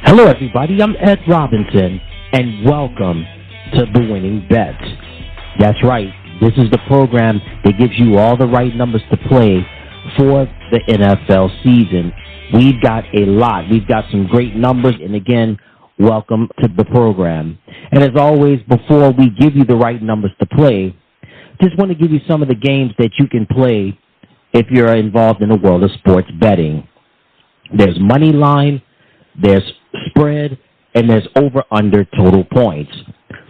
Hello, everybody. I'm Ed Robinson, and welcome to The Winning Bets. That's right. This is the program that gives you all the right numbers to play for the NFL season. We've got a lot. We've got some great numbers, and again, welcome to the program. And as always, before we give you the right numbers to play, just want to give you some of the games that you can play if you're involved in the world of sports betting. There's money line, there's spread, and there's over-under total points.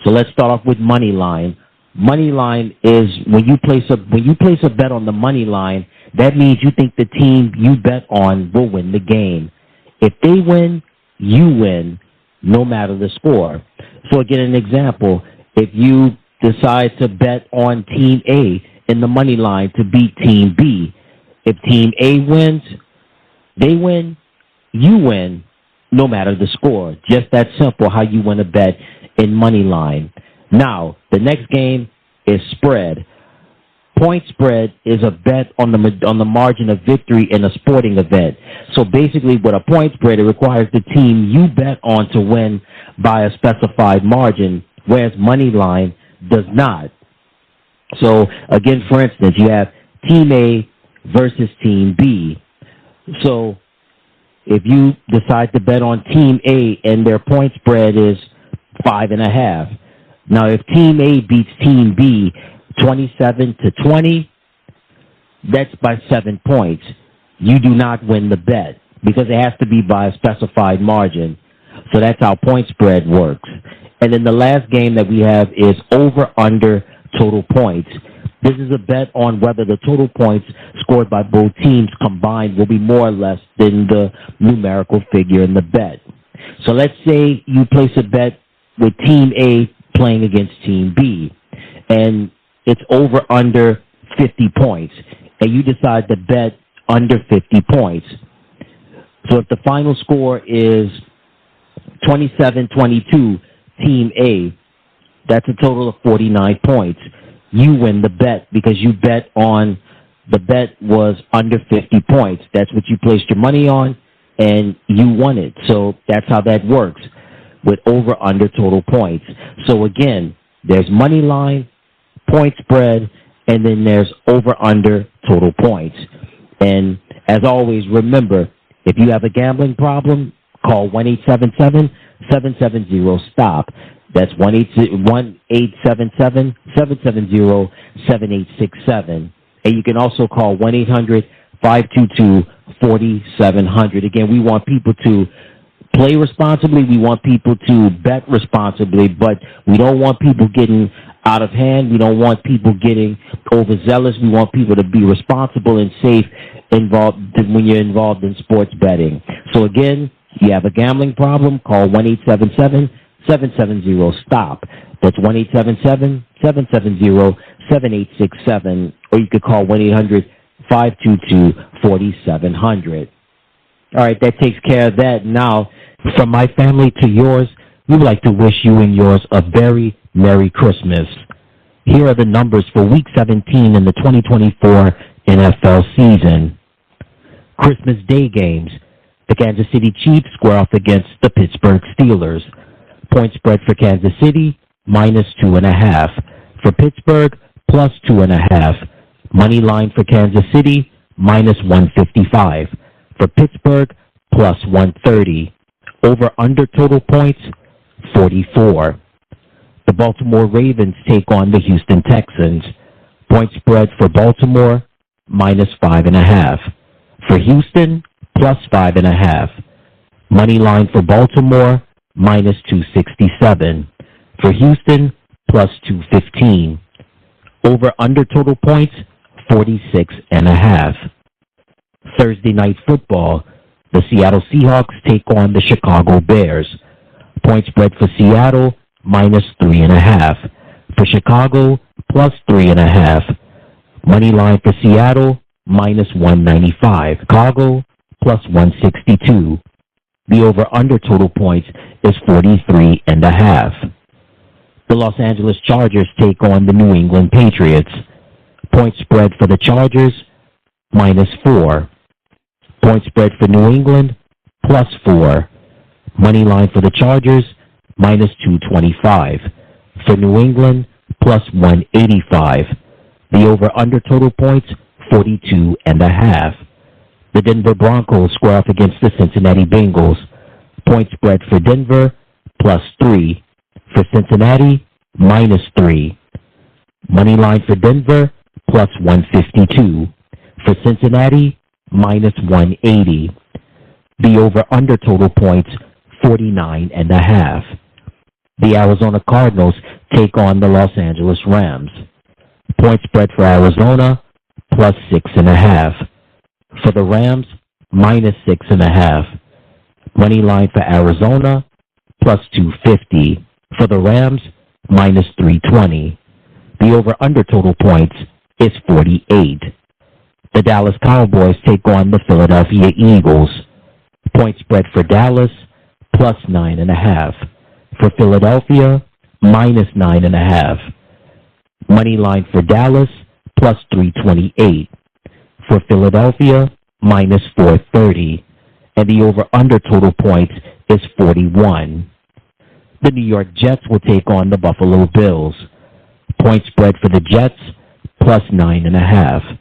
So let's start off with money line. Money line is when you place a bet on the money line, that means you think the team you bet on will win the game. If they win, you win, no matter the score. So again, an example, if you decide to bet on Team A in the money line to beat Team B, if Team A wins, they win, you win, no matter the score. Just that simple how you win a bet in money line. Now, the next game is spread. Point spread is a bet on the margin of victory in a sporting event. So basically, with a point spread, it requires the team you bet on to win by a specified margin, whereas money line does not. So again, for instance, you have Team A versus Team B. So if you decide to bet on Team A and their point spread is 5.5, now if Team A beats Team B 27-20, that's by 7 points. You do not win the bet because it has to be by a specified margin. So that's how point spread works. And then the last game that we have is over-under total points. This is a bet on whether the total points scored by both teams combined will be more or less than the numerical figure in the bet. So let's say you place a bet with Team A playing against Team B, and it's over under 50 points, and you decide to bet under 50 points. So if the final score is 27-22, Team A, that's a total of 49 points. You win the bet because you bet on the bet was under 50 points. That's what you placed your money on, and you won it. So that's how that works with over-under total points. So again, there's money line, point spread, and then there's over-under total points. And as always, remember, if you have a gambling problem, call 1-877-770-STOP. That's 1-877-770-7867. And you can also call 1-800-522-4700. Again, we want people to play responsibly. We want people to bet responsibly, but we don't want people getting out of hand. We don't want people getting overzealous. We want people to be responsible and safe when you're involved in sports betting. So again, if you have a gambling problem, call 1-877-770-STOP. That's 1-877-770-7867, or you could call 1-800-522-4700. All right, that takes care of that. Now, from my family to yours, we would like to wish you and yours a very Merry Christmas. Here are the numbers for Week 17 in the 2024 NFL season. Christmas Day games. The Kansas City Chiefs square off against the Pittsburgh Steelers. Point spread for Kansas City, -2.5. For Pittsburgh, +2.5. Money line for Kansas City, -155. For Pittsburgh, +130. Over-under total points, 44. The Baltimore Ravens take on the Houston Texans. Point spread for Baltimore, -5.5. For Houston, +5.5. Money line for Baltimore, -267. For Houston, +215. Over-under total points, 46.5. Thursday night football, the Seattle Seahawks take on the Chicago Bears. Point spread for Seattle, -3.5. For Chicago, +3.5. Money line for Seattle, -195. Chicago, +162. The over-under total points is 43.5. The Los Angeles Chargers take on the New England Patriots. Point spread for the Chargers, -4. Point spread for New England, +4. Money line for the Chargers, minus 225. For New England, plus 185. The over-under total points, 42.5. The Denver Broncos square off against the Cincinnati Bengals. Point spread for Denver, plus 3. For Cincinnati, minus 3. Money line for Denver, plus 152. For Cincinnati, minus 180. The over-under total points, 49.5. The Arizona Cardinals take on the Los Angeles Rams. Point spread for Arizona, plus 6.5. For the Rams, minus 6.5. Money line for Arizona, plus 250. For the Rams, minus 320. The over-under total points is 48. The Dallas Cowboys take on the Philadelphia Eagles. Point spread for Dallas, plus 9.5. For Philadelphia, minus 9.5. Money line for Dallas, plus 328. For Philadelphia, minus 430. And the over-under total points is 41. The New York Jets will take on the Buffalo Bills. Point spread for the Jets, plus 9.5.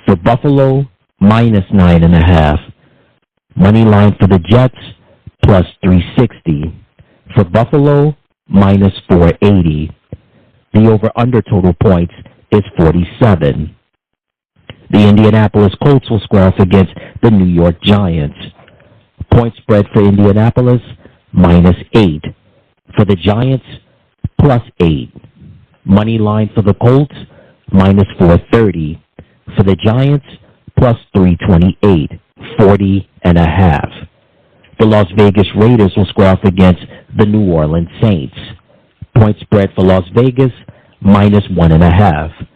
For Buffalo, minus 9.5. Money line for the Jets, plus 360. For Buffalo, minus 480. The over-under total points is 47. The Indianapolis Colts will square off against the New York Giants. Point spread for Indianapolis, minus 8. For the Giants, plus 8. Money line for the Colts, minus 430. For the Giants, plus 328, 40.5. The Las Vegas Raiders will square off against the New Orleans Saints. Point spread for Las Vegas, minus 1.5.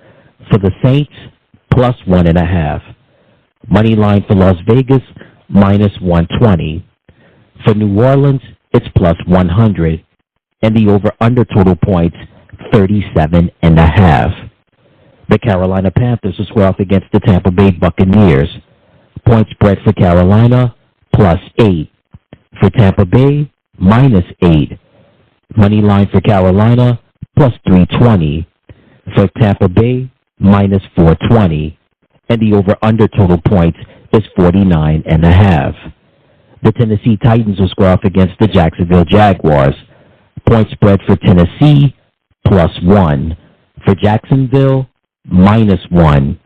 For the Saints, plus 1.5. Money line for Las Vegas, minus 120. For New Orleans, it's plus 100. And the over-under total points, 37.5. The Carolina Panthers will square off against the Tampa Bay Buccaneers. Point spread for Carolina, plus 8. For Tampa Bay, minus 8. Money line for Carolina, plus 320. For Tampa Bay, minus 420. And the over-under total points is 49.5. The Tennessee Titans will square off against the Jacksonville Jaguars. Point spread for Tennessee, plus 1. For Jacksonville, minus 1.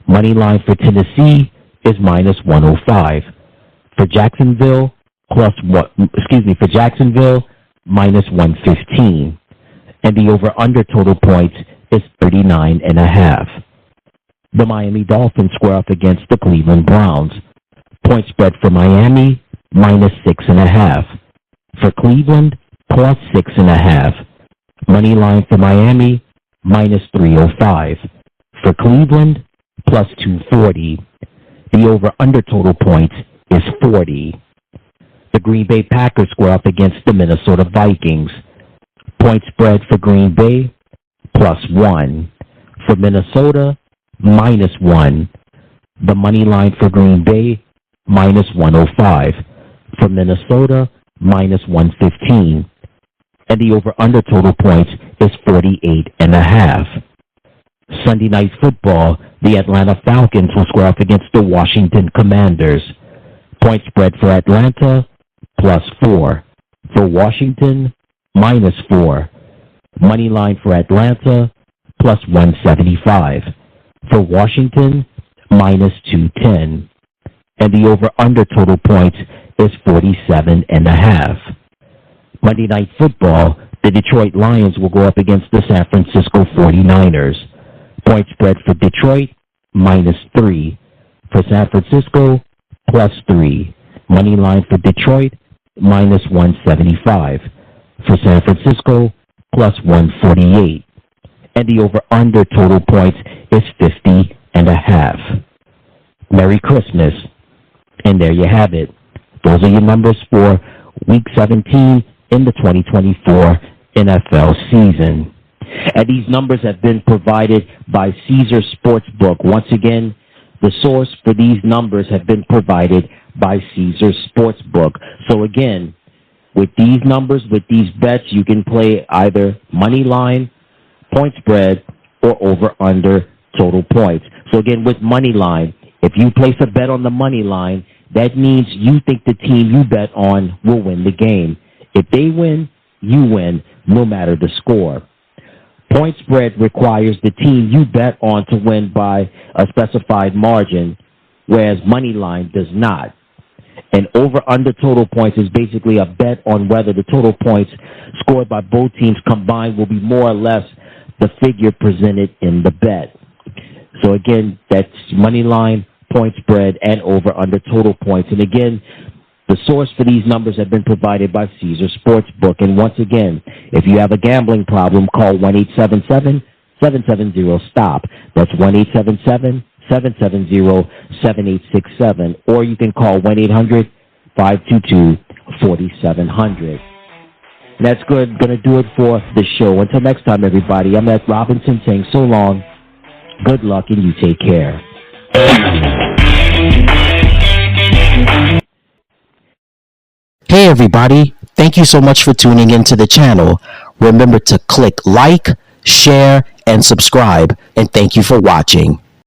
Money line for Tennessee is minus 105. For Jacksonville, for Jacksonville, minus 115. And the over-under total points is 39.5. The Miami Dolphins square off against the Cleveland Browns. Point spread for Miami, minus 6.5. For Cleveland, plus 6.5. Money line for Miami, minus 305. For Cleveland, plus 240. The over-under total points is 40. The Green Bay Packers square up against the Minnesota Vikings. Point spread for Green Bay, plus 1. For Minnesota, minus 1. The money line for Green Bay, minus 105. For Minnesota, minus 115. And the over-under total points is 48.5. Sunday Night Football, the Atlanta Falcons will square off against the Washington Commanders. Point spread for Atlanta, plus 4. For Washington, minus 4. Money line for Atlanta, plus 175. For Washington, minus 210. And the over-under total points is 47.5. Monday Night Football, the Detroit Lions will go up against the San Francisco 49ers. Point spread for Detroit, minus 3. For San Francisco, plus 3. Money line for Detroit, minus 175. For San Francisco, plus 148. And the over-under total points is 50.5. Merry Christmas. And there you have it. Those are your numbers for Week 17 in the 2024 NFL season. And these numbers have been provided by Caesar Sportsbook. Once again, the source for these numbers have been provided by Caesar Sportsbook. So again, With these numbers, with these bets, you can play either money line, point spread, or over-under total points. So again, with money line, if you place a bet on the money line, that means you think the team you bet on will win the game. If they win, you win, no matter the score. Point spread requires the team you bet on to win by a specified margin, whereas money line does not. And over-under total points is basically a bet on whether the total points scored by both teams combined will be more or less the figure presented in the bet. So again, that's money line, point spread, and over-under total points. And again, the source for these numbers have been provided by Caesar Sportsbook. And once again, if you have a gambling problem, call 1-877-770-STOP. That's 1-877-770-7867. Or you can call 1-800-522-4700. And that's good. Going to do it for the show. Until next time, everybody, I'm Ed Robinson saying so long, good luck, and you take care. Hey everybody, thank you so much for tuning into the channel. Remember to click like, share, and subscribe, and thank you for watching.